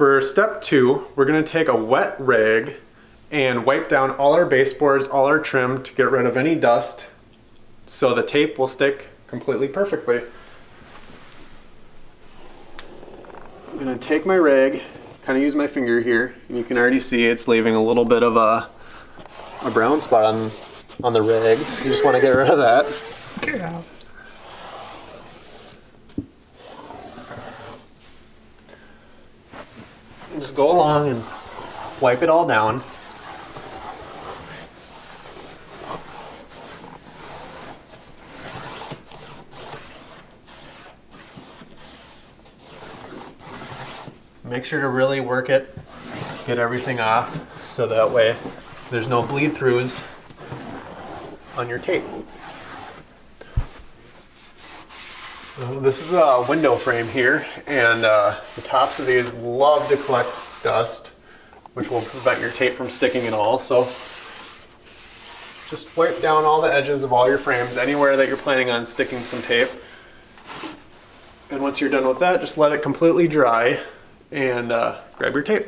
For step 2, we're going to take a wet rag and wipe down all our baseboards, all our trim to get rid of any dust so the tape will stick completely perfectly. I'm going to take my rag, kind of use my finger here, and you can already see it's leaving a little bit of a brown spot on the rag. You just want to get rid of that. Get it out. Just go along and wipe it all down. Make sure to really work it, get everything off, so that way there's no bleed throughs on your tape. This is a window frame here, and the tops of these love to collect dust, which will prevent your tape from sticking at all. So just wipe down all the edges of all your frames, anywhere that you're planning on sticking some tape. And once you're done with that, just let it completely dry and grab your tape.